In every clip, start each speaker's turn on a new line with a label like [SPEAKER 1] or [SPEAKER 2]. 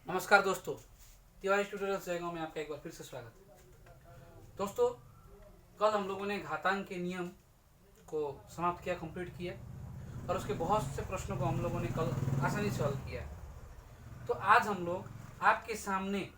[SPEAKER 1] नमस्कार दोस्तों, तिवारी ट्यूटोरियल्स जयगांव में आपका एक बार फिर से स्वागत है। दोस्तों, कल हम लोगों ने घातांक के नियम को समाप्त किया, कंप्लीट किया और उसके बहुत से प्रश्नों को हम लोगों ने कल आसानी से हल किया। तो आज हम लोग आपके सामने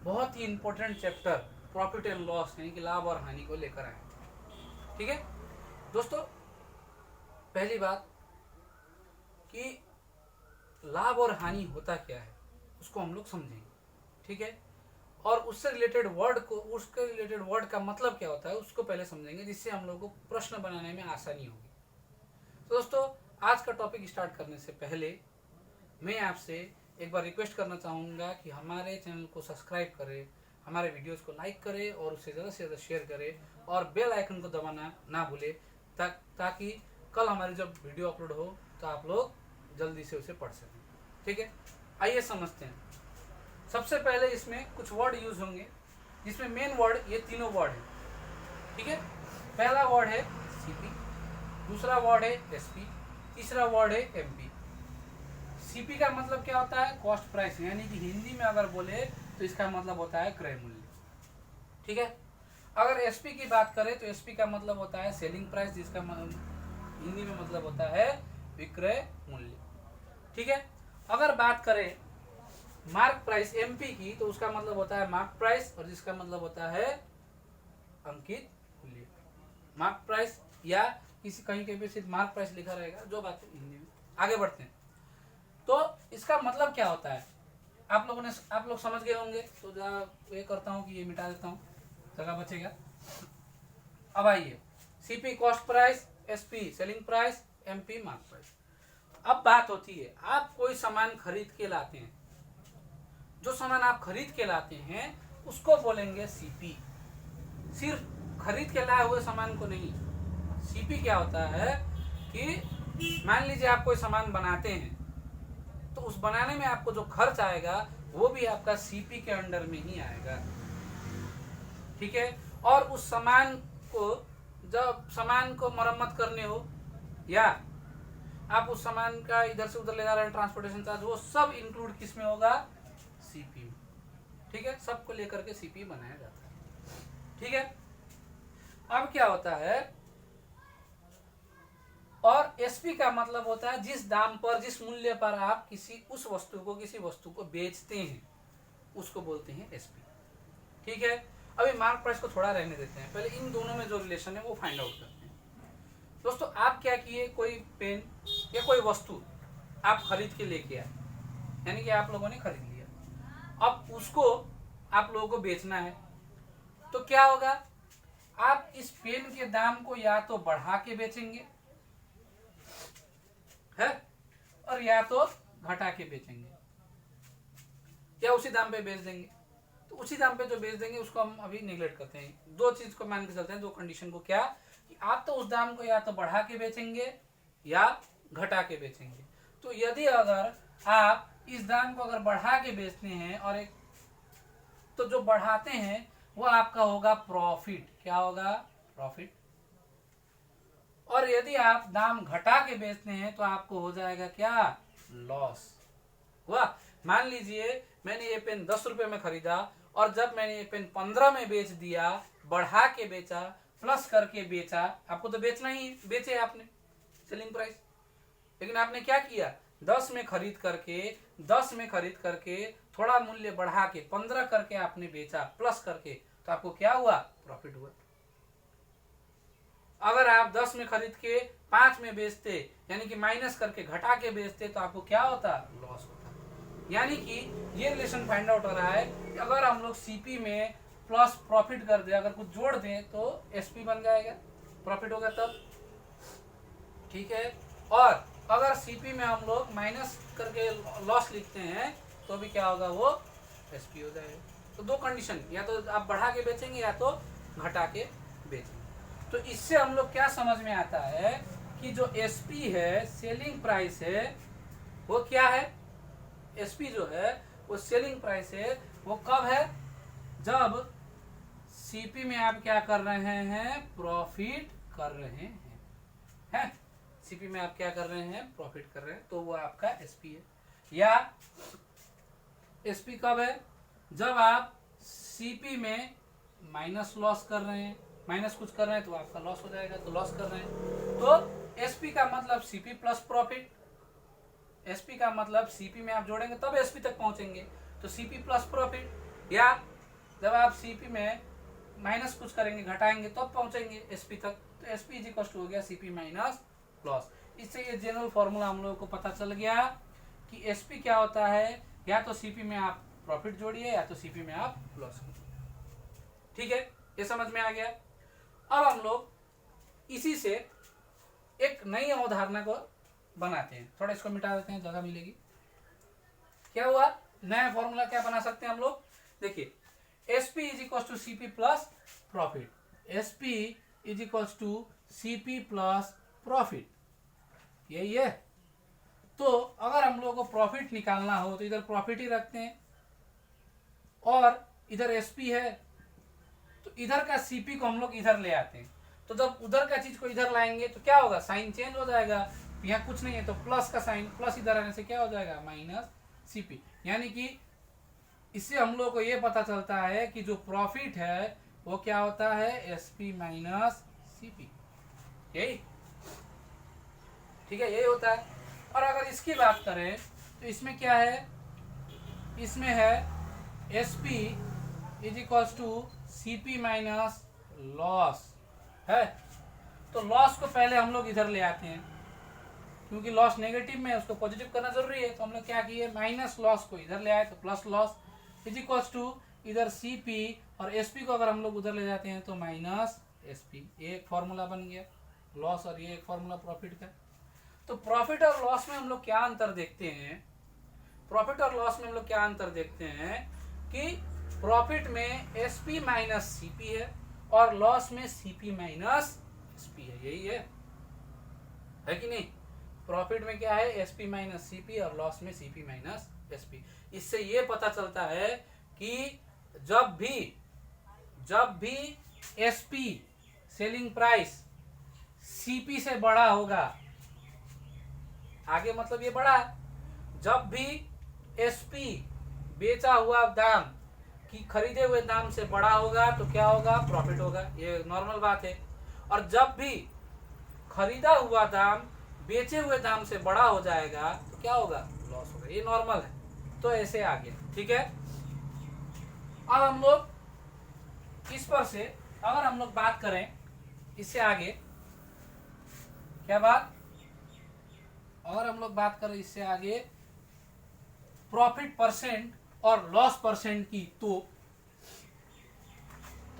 [SPEAKER 1] बहुत ही important chapter profit and loss यानी कि लाभ और हानि को लेकर आए। ठीक है दोस्तों, पहली बात कि लाभ और हानि होता क्या है उसको हम लोग समझेंगे। ठीक है, और उससे रिलेटेड वर्ड का मतलब क्या होता है उसको पहले समझेंगे, जिससे हम लोग को प्रश्न बनाने में आसानी होगी। तो दोस्तों, आज का टॉपिक स्टार्ट करने से पहले मैं आपसे एक बार रिक्वेस्ट करना चाहूँगा कि हमारे चैनल को सब्सक्राइब करें, हमारे वीडियोस को लाइक करें और उसे ज़्यादा से ज़्यादा शेयर करें और बेल आइकन को दबाना ना भूलें, ताकि कल हमारी जब वीडियो अपलोड हो तो आप लोग जल्दी से उसे पढ़ सकें। ठीक है, आइए समझते हैं। सबसे पहले इसमें कुछ वर्ड यूज होंगे, जिसमें मेन वर्ड ये तीनों वर्ड है। ठीक है, पहला वर्ड है सीपी, दूसरा वर्ड है एसपी, तीसरा वर्ड है एमपी। सीपी का मतलब क्या होता है? कॉस्ट प्राइस, यानी कि हिंदी में अगर बोले तो इसका मतलब होता है क्रय मूल्य। ठीक है, अगर एसपी की बात करें तो एसपी का मतलब होता है सेलिंग प्राइस, जिसका हिंदी में मतलब होता है विक्रय मूल्य। ठीक है, अगर बात करें मार्क प्राइस एमपी की तो उसका मतलब होता है मार्क प्राइस, और जिसका मतलब होता है अंकित मूल्य। मार्क प्राइस या किसी कहीं पे सिर्फ मार्क प्राइस लिखा रहेगा, जो बात है हिंदी में। आगे बढ़ते हैं। तो इसका मतलब क्या होता है आप लोग समझ गए होंगे। तो ये करता हूँ कि ये मिटा देता हूँ, जगह बचेगा। अब आइए, CP cost price, SP selling price, MP mark price. अब बात होती है, आप कोई सामान खरीद के लाते हैं, जो सामान आप खरीद के लाते हैं उसको बोलेंगे सीपी। सिर्फ खरीद के लाए हुए सामान को नहीं। सीपी क्या होता है कि मान लीजिए आप कोई सामान बनाते हैं तो उस बनाने में आपको जो खर्च आएगा वो भी आपका सीपी के अंडर में ही आएगा। ठीक है, और उस सामान को जब सामान को मरम्मत करने हो या आप उस सामान का इधर से उधर ले जा रहे हैं, ट्रांसपोर्टेशन चार्ज, वो सब इंक्लूड किस में होगा? सीपी में। ठीक है, सबको लेकर के सीपी बनाया जाता है। ठीक है, अब क्या होता है, और एसपी का मतलब होता है जिस दाम पर, जिस मूल्य पर आप किसी वस्तु को बेचते हैं उसको बोलते हैं एसपी। ठीक है, अभी मार्क प्राइस को थोड़ा रहने देते हैं, पहले इन दोनों में जो रिलेशन है वो फाइंड आउट करते हैं। दोस्तों, आप क्या किए, कोई पेन या कोई वस्तु आप खरीद के लेके आए, यानी कि आप लोगों ने खरीद लिया, अब उसको आप लोगों को बेचना है, तो क्या होगा? आप इस पेन के दाम को या तो बढ़ा के बेचेंगे है, और या तो घटा के बेचेंगे, या उसी दाम पे बेच देंगे। तो उसी दाम पे जो बेच देंगे उसको हम अभी निगलेक्ट करते हैं। दो चीज को मान के चलते हैं, दो कंडीशन को। क्या कि आप तो उस दाम को या तो बढ़ा के बेचेंगे या घटा के बेचेंगे। तो यदि अगर आप इस दाम को अगर बढ़ा के बेचते हैं और एक, तो जो बढ़ाते हैं वो आपका होगा प्रॉफिट। क्या होगा? प्रॉफिट। और यदि आप दाम घटा के बेचते हैं तो आपको हो जाएगा क्या? लॉस हुआ। मान लीजिए मैंने ये पेन 10 रुपए में खरीदा और जब मैंने ये पेन 15 में बेच दिया, बढ़ा के बेचा, प्लस करके बेचा, आपको तो बेचना ही, बेचे आपने सेलिंग प्राइस, लेकिन आपने क्या किया? 10 में खरीद करके थोड़ा मूल्य बढ़ा के 15 करके आपने बेचा, प्लस करके, तो आपको क्या हुआ? प्रॉफिट हुआ। अगर आप 10 में खरीद के 5 में बेचते, यानी कि माइनस करके घटा के बेचते, तो आपको क्या होता? लॉस होता। यानी कि ये रिलेशन फाइंड आउट हो रहा है कि अगर हम लोग सीपी में प्लस प्रॉफिट कर दे, अगर कुछ जोड़ दें तो एसपी बन जाएगा, प्रॉफिट होगा तब। ठीक है, और अगर सीपी में हम लोग माइनस करके लॉस लिखते हैं तो भी क्या होगा? वो एसपी हो जाएगा। तो दो कंडीशन, या तो आप बढ़ा के बेचेंगे या तो घटा के बेचेंगे। तो इससे हम लोग क्या समझ में आता है कि जो एसपी है, सेलिंग प्राइस है, वो क्या है? एसपी जो है वो सेलिंग प्राइस है। वो कब है? जब सीपी में आप क्या कर रहे हैं? प्रॉफिट कर रहे हैं। सीपी में आप क्या कर रहे हैं? प्रॉफिट कर रहे हैं, तो वो आपका एसपी है। या एसपी कब है? जब आप सीपी में माइनस लॉस कर रहे हैं, माइनस कुछ कर रहे हैं तो आपका लॉस हो जाएगा, तो लॉस कर रहे हैं तो एसपी का मतलब सीपी प्लस प्रॉफिट। एसपी का मतलब सीपी में आप जोड़ेंगे तब एसपी तक पहुंचेंगे, तो सीपी प्लस प्रॉफिट। या जब आप सीपी में माइनस कुछ करेंगे, घटाएंगे तब पहुंचेंगे एसपी तक, तो एसपी इज इक्वल टू हो गया सीपी माइनस लॉस। इससे ये जनरल फॉर्मूला हम लोगों को पता चल गया कि एसपी क्या होता है, या तो सीपी में आप प्रॉफिट जोड़िए या तो सीपी में आप लॉस। ठीक है, ये समझ में आ गया। अब हम लोग इसी से एक नई अवधारणा को बनाते हैं, थोड़ा इसको मिटा देते हैं, जगह मिलेगी। क्या हुआ, नया फॉर्मूला क्या बना सकते हैं हम लोग? देखिए, SP is equal to CP plus profit, SP is equal to CP plus profit, यही है। तो अगर हम लोग को प्रॉफिट निकालना हो तो इधर प्रॉफिट ही रखते हैं, और इधर एसपी है तो इधर का सीपी को हम लोग इधर ले आते हैं। तो जब उधर का चीज को इधर लाएंगे तो क्या होगा, साइन चेंज हो जाएगा। यहाँ कुछ नहीं है तो प्लस का साइन, प्लस इधर आने से क्या हो जाएगा, माइनस सीपी। यानी कि इससे हम लोग को ये पता चलता है कि जो प्रॉफिट है वो क्या होता है, एसपी माइनस सीपी, यही। ठीक है, यही होता है। और अगर इसकी बात करें तो इसमें क्या है, इसमें है SP is equal to CP minus loss है। तो लॉस को पहले हम लोग इधर ले आते हैं, क्योंकि लॉस नेगेटिव में है, उसको पॉजिटिव करना जरूरी है। तो हम लोग क्या किए, माइनस लॉस को इधर ले आए, तो plus loss is equal to इधर सीपी, और एसपी को अगर हम लोग उधर ले जाते हैं तो माइनस एसपी। ये एक फॉर्मूला बन गया लॉस, और ये एक फॉर्मूला प्रॉफिट का। तो प्रॉफिट और लॉस में हम लोग क्या अंतर देखते हैं, प्रॉफिट और लॉस में हम लोग क्या अंतर देखते हैं कि प्रॉफिट में एसपी माइनस सीपी है और लॉस में सीपी माइनस एसपी है, यही है कि नहीं। प्रॉफिट में क्या है, एसपी माइनस सीपी, और लॉस में सीपी माइनस एसपी। इससे ये पता चलता है कि जब भी एसपी सेलिंग प्राइस सीपी से बड़ा होगा, आगे मतलब ये बड़ा है, जब भी एसपी बेचा हुआ दाम कि खरीदे हुए दाम से बड़ा होगा तो क्या होगा, प्रॉफिट होगा, ये नॉर्मल बात है। और जब भी खरीदा हुआ दाम बेचे हुए दाम से बड़ा हो जाएगा तो क्या होगा, लॉस होगा, ये नॉर्मल है। तो ऐसे आगे, ठीक है। अब हम लोग इस पर से अगर हम लोग बात करें इससे आगे, क्या बात, अगर हम लोग बात करें इससे आगे प्रॉफिट परसेंट और लॉस परसेंट की, तो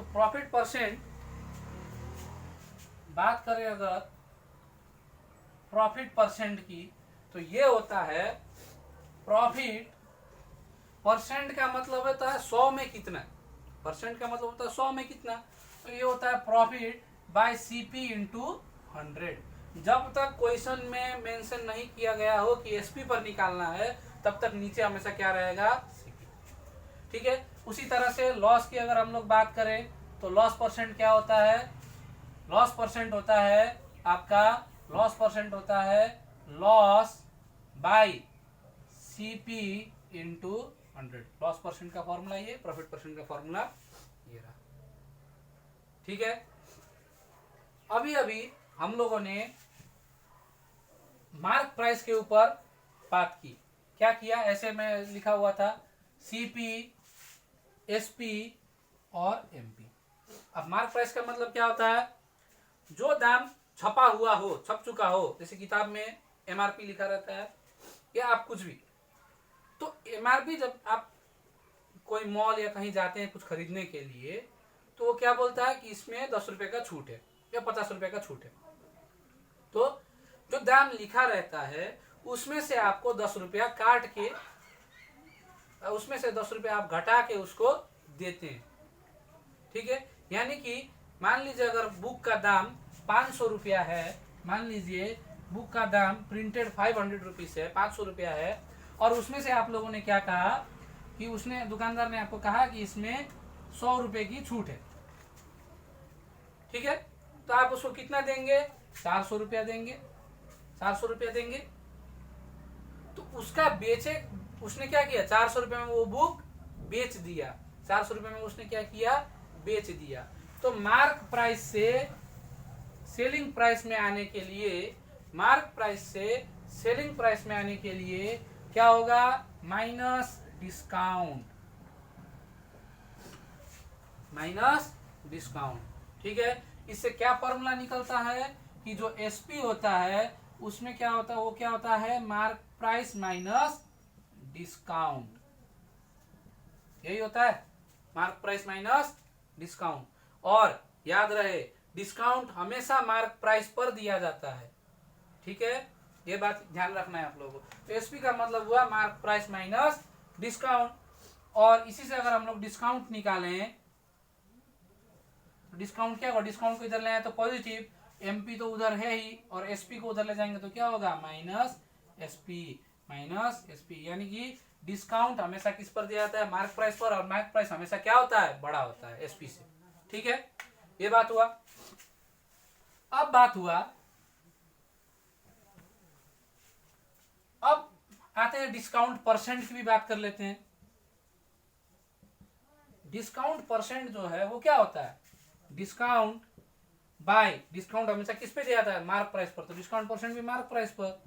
[SPEAKER 1] प्रॉफिट परसेंट बात करें अगर प्रॉफिट परसेंट की, तो ये होता है, प्रॉफिट परसेंट का मतलब होता है 100 में कितना, परसेंट का मतलब होता है 100 में कितना, तो ये होता है प्रॉफिट बाय सीपी इंटू 100। जब तक क्वेश्चन में मेंशन नहीं किया गया हो कि एसपी पर निकालना है, तब तक नीचे हमेशा क्या रहेगा, सीपी। ठीक है। उसी तरह से लॉस की अगर हम लोग बात करें तो लॉस परसेंट क्या होता है, लॉस परसेंट होता है आपका, लॉस परसेंट होता है loss by CP into 100। Loss percent का फॉर्मूला ये, प्रॉफिट परसेंट का फॉर्मूला ये रहा। ठीक है। अभी अभी हम लोगों ने मार्क प्राइस के ऊपर बात की। क्या किया, ऐसे में लिखा हुआ था सीपी, एसपी और एमपी। अब मार्क प्राइस का मतलब क्या होता है, जो दाम छपा हुआ हो, छप चुका हो, जैसे किताब में एमआरपी लिखा रहता है या आप कुछ भी, तो एमआरपी जब आप कोई मॉल या कहीं जाते हैं कुछ खरीदने के लिए, तो वो क्या बोलता है कि इसमें 10 रुपए का छूट है या 50 रुपए का छूट है। तो जो दाम लिखा रहता है उसमें से आपको 10 रुपया काट के, उसमें से 10 रुपया आप घटा के उसको देते हैं। ठीक है। यानी कि मान लीजिए अगर बुक का दाम 500 रुपया है, मान लीजिए बुक का दाम प्रिंटेड 500 रुपीज है, 500 रुपया है, और उसमें से आप लोगों ने क्या कहा कि उसने, दुकानदार ने आपको कहा कि इसमें 100 रुपए की छूट है। ठीक है। तो आप उसको कितना देंगे, 400 रुपया देंगे, 400 रुपया देंगे। तो उसका उसने क्या किया, 400 रुपये में वो बुक बेच दिया, 400 रुपये में उसने क्या किया, बेच दिया। तो मार्क प्राइस से सेलिंग प्राइस में आने के लिए, मार्क प्राइस से सेलिंग प्राइस में आने के लिए क्या होगा, माइनस डिस्काउंट, माइनस डिस्काउंट। ठीक है, इससे क्या फॉर्मूला निकलता है कि जो एसपी होता है उसमें क्या होता है, वो क्या होता है, मार्क प्राइस माइनस डिस्काउंट, यही होता है, मार्क प्राइस माइनस डिस्काउंट। और याद रहे डिस्काउंट हमेशा मार्क प्राइस पर दिया जाता है। ठीक है, ये बात ध्यान रखना है आप लोगों को। तो एसपी का मतलब हुआ मार्क प्राइस माइनस डिस्काउंट। और इसी से अगर हम लोग डिस्काउंट निकालें, डिस्काउंट क्या होगा, डिस्काउंट को इधर ले आए तो पॉजिटिव, एमपी तो उधर है ही, और एसपी को उधर ले जाएंगे तो क्या होगा, माइनस एसपी, माइनस एसपी। यानी कि डिस्काउंट हमेशा किस पर दिया जाता है, मार्क प्राइस पर, और मार्क प्राइस हमेशा क्या होता है, बड़ा होता है एसपी से। ठीक है, ये बात हुआ। अब बात हुआ, अब आते हैं डिस्काउंट परसेंट की भी बात कर लेते हैं। डिस्काउंट परसेंट जो है वो क्या होता है, डिस्काउंट बाय, डिस्काउंट हमेशा किस पे दिया जाता है, मार्क प्राइस पर, तो डिस्काउंट परसेंट भी मार्क प्राइस पर,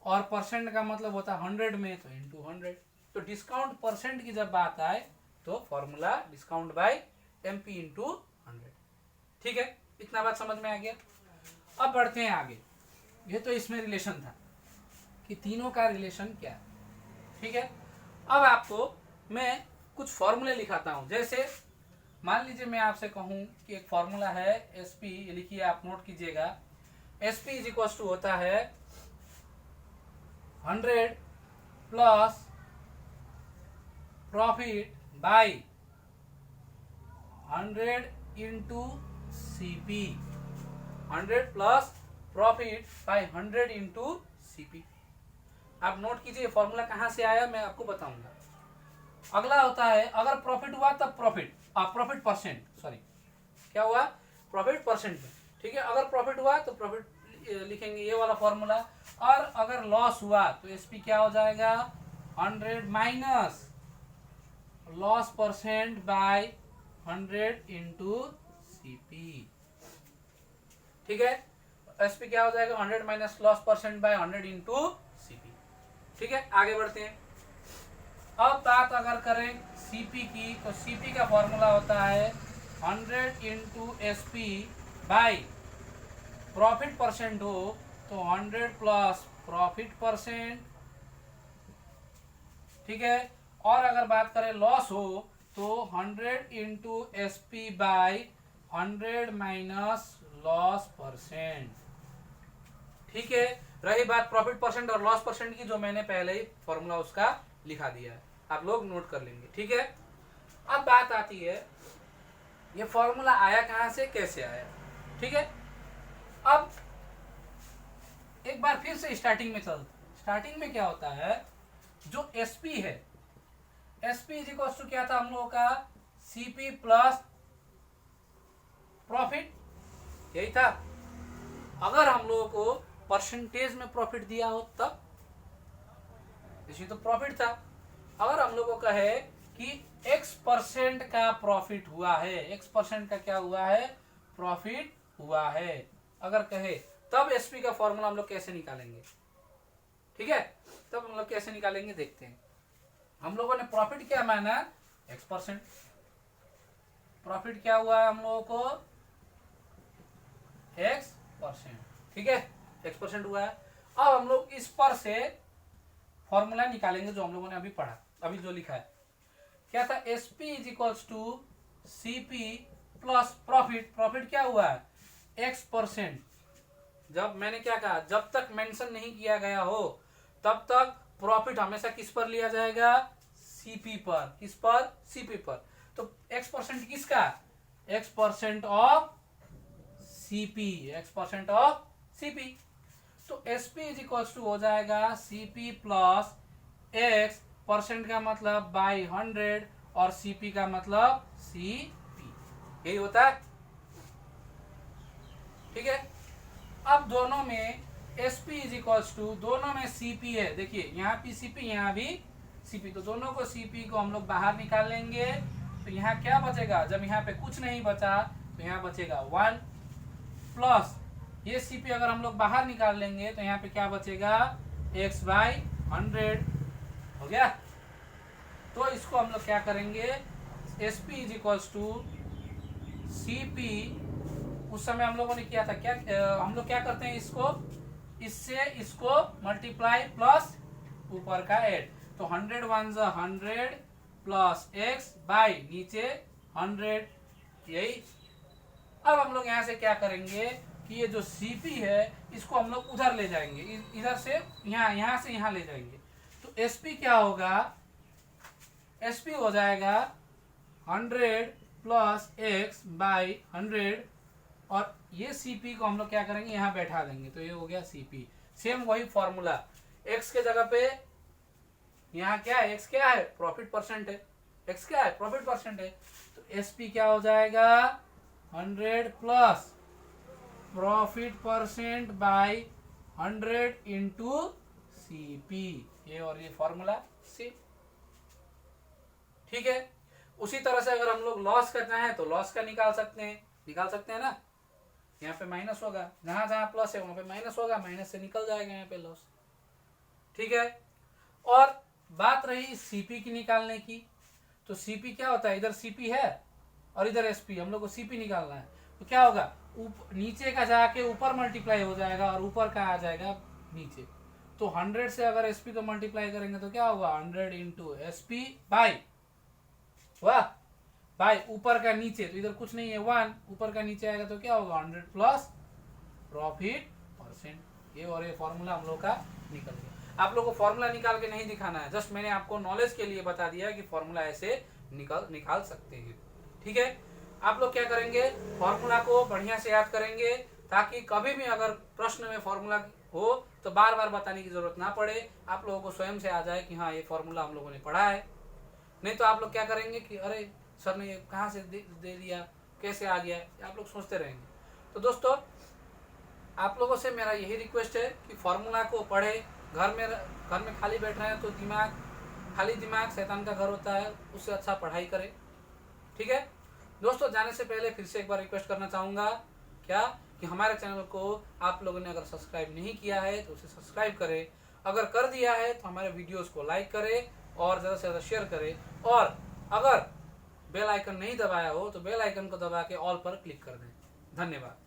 [SPEAKER 1] और परसेंट का मतलब होता है 100 में, तो इंटू 100। तो डिस्काउंट परसेंट की जब बात आए तो formula discount bye MP into 100। ठीक है, इतना बात समझ में आ गया। अब बढ़ते हैं आगे। ये तो इसमें रिलेशन था कि तीनों का रिलेशन क्या है। ठीक है, अब आपको मैं कुछ फॉर्मूले लिखाता हूं। जैसे मान लीजिए मैं आपसे कहूं कि एक फॉर्मूला है एसपी, लिखिए आप, नोट कीजिएगा। एसपी इज इक्वल टू होता है 100 plus profit by 100 into CP, 100 plus profit by 100 into CP. आप नोट कीजिए फॉर्मूला कहां से आया, मैं आपको बताऊंगा। अगला होता है अगर प्रॉफिट हुआ तब प्रॉफिट, प्रॉफिट परसेंट, सॉरी क्या हुआ, प्रॉफिट परसेंट में। ठीक है, अगर प्रॉफिट हुआ तो प्रॉफिट लिखेंगे, ये वाला फॉर्मूला। और अगर लॉस हुआ तो एसपी क्या हो जाएगा, 100 minus loss percent by 100 into CP. ठीक है, एसपी क्या हो जाएगा, 100 minus loss percent by 100 into CP. ठीक है, आगे बढ़ते हैं। अब बात अगर करें सीपी की, तो सीपी का फॉर्मूला होता है 100 into SP by, profit percent हो तो 100 प्लस प्रॉफिट परसेंट। ठीक है, और अगर बात करें लॉस हो तो 100 into SP by 100 minus loss percent. ठीक है, रही बात प्रॉफिट परसेंट और लॉस परसेंट की, जो मैंने पहले ही फॉर्मूला उसका लिखा दिया है, आप लोग नोट कर लेंगे। ठीक है, अब बात आती है ये फॉर्मूला आया कहां से, कैसे आया। ठीक है, अब एक बार फिर से स्टार्टिंग में चल, स्टार्टिंग में क्या होता है, जो एसपी है, एसपी इज इक्वल टू क्या था हम लोगों का, सीपी प्लस प्रॉफिट, यही था। अगर हम लोगों को परसेंटेज में प्रॉफिट दिया हो तब, इसी तो प्रॉफिट था। अगर हम लोगों का है कि x% का प्रॉफिट हुआ है, x% का क्या हुआ है, प्रॉफिट हुआ है, अगर कहे तब एसपी का फॉर्मूला हम लोग कैसे निकालेंगे। ठीक है, तब हम लोग कैसे निकालेंगे देखते हैं। हम लोगों ने प्रॉफिट क्या माना, x%, प्रॉफिट क्या हुआ हम लोगों को, x%। ठीक है, x% हुआ है। अब हम लोग इस पर से फॉर्मूला निकालेंगे जो हम लोगों ने अभी पढ़ा, अभी जो लिखा है क्या था, SP is equals to CP plus profit, profit क्या हुआ है, x%। जब मैंने क्या कहा, जब तक मेंशन नहीं किया गया हो तब तक प्रॉफिट हमेशा किस पर लिया जाएगा, सीपी पर, किस पर, सीपी पर। तो x% किसका, x% of CP, x% of CP. तो एसपी इज इक्वल्स टू हो जाएगा सीपी प्लस एक्स, परसेंट का मतलब बाई 100 और सीपी का मतलब सीपी, यही होता है। ठीक है, अब दोनों में एसपी इज इक्वल्स टू, दोनों में सीपी है, देखिए यहाँ भी सीपी यहाँ भी सीपी, तो दोनों को सीपी को हम लोग बाहर निकाल लेंगे। तो यहाँ क्या बचेगा, जब यहाँ पे कुछ नहीं बचा तो यहाँ बचेगा 1 प्लस ये सीपी अगर हम लोग बाहर निकाल लेंगे तो यहाँ पे क्या बचेगा, x/100 हो गया। तो इसको हम लोग क्या करेंगे, SP is equals to CP। उस समय हम लोगों ने किया था क्या, हम लोग क्या करते हैं, इससे इसको मल्टीप्लाई प्लस ऊपर का ऐड, तो 100 1 100 प्लस x बाई नीचे 100, यही। अब हम लोग यहाँ से क्या करेंगे कि ये जो CP है इसको हम लोग उधर ले जाएंगे, इधर से यहाँ से यहाँ ले जाएंगे। तो SP क्या होगा, SP हो जाएगा 100 प्लस x बाई 100, और ये CP को हम लोग क्या करेंगे, यहाँ बैठा देंगे, तो ये हो गया CP। सेम वही फॉर्मूला, x के जगह पे यहाँ क्या है, x क्या है, प्रॉफिट परसेंट है, x क्या है, प्रॉफिट परसेंट है। तो SP क्या हो जाएगा 100 plus profit percent by 100 into CP, ये और ये फॉर्मूला सेम, ठीक है। उसी तरह से अगर हम लोग लॉस करना है तो लॉस का निकाल सकते हैं ना। यहाँ पे माइनस होगा, जहां जहां प्लस है वहां पे माइनस होगा, माइनस से निकल जाएगा यहाँ पे लॉस, ठीक है। और बात रही CP की निकालने की, तो CP क्या होता है, इधर CP है और इधर SP, हम लोग को CP निकालना है। तो क्या होगा, नीचे का जाके ऊपर मल्टीप्लाई हो जाएगा और ऊपर का आ जाएगा नीचे। तो 100 से अगर SP को मल्टीप्लाई करेंगे तो क्या होगा, 100 इंटू SP बाई, वाह, बाई ऊपर का नीचे, तो इधर कुछ नहीं है 1, ऊपर का नीचे आएगा तो क्या होगा 100 प्लस प्रॉफिट परसेंट, ये और ये फॉर्मूला हम लोग का निकल गया। आप लोग को फॉर्मूला निकाल के नहीं दिखाना है, जस्ट मैंने आपको नॉलेज के लिए बता दिया कि फॉर्मूला ऐसे निकाल सकते हैं, ठीक है। आप लोग क्या करेंगे, फॉर्मूला को बढ़िया से याद करेंगे ताकि कभी भी अगर प्रश्न में फॉर्मूला हो तो बार बार बताने की जरूरत ना पड़े, आप लोगों को स्वयं से आ जाए कि हाँ ये फॉर्मूला हम लोगों ने पढ़ा है। नहीं तो आप लोग क्या करेंगे कि अरे सर ने कहाँ से दे दिया, कैसे आ गया, आप लोग सोचते रहेंगे। तो दोस्तों आप लोगों से मेरा यही रिक्वेस्ट है कि फॉर्मूला को पढ़े, घर में खाली बैठ रहे हैं तो खाली दिमाग शैतान का घर होता है, उससे अच्छा पढ़ाई करें, ठीक है। दोस्तों जाने से पहले फिर से एक बार रिक्वेस्ट करना चाहूँगा क्या कि हमारे चैनल को आप लोगों ने अगर सब्सक्राइब नहीं किया है तो उसे सब्सक्राइब करें, अगर कर दिया है तो हमारे वीडियोस को लाइक करें और ज़्यादा से ज़्यादा शेयर करें, और अगर बेल आइकन नहीं दबाया हो तो बेल आइकन को दबा के ऑल पर क्लिक कर दें। धन्यवाद।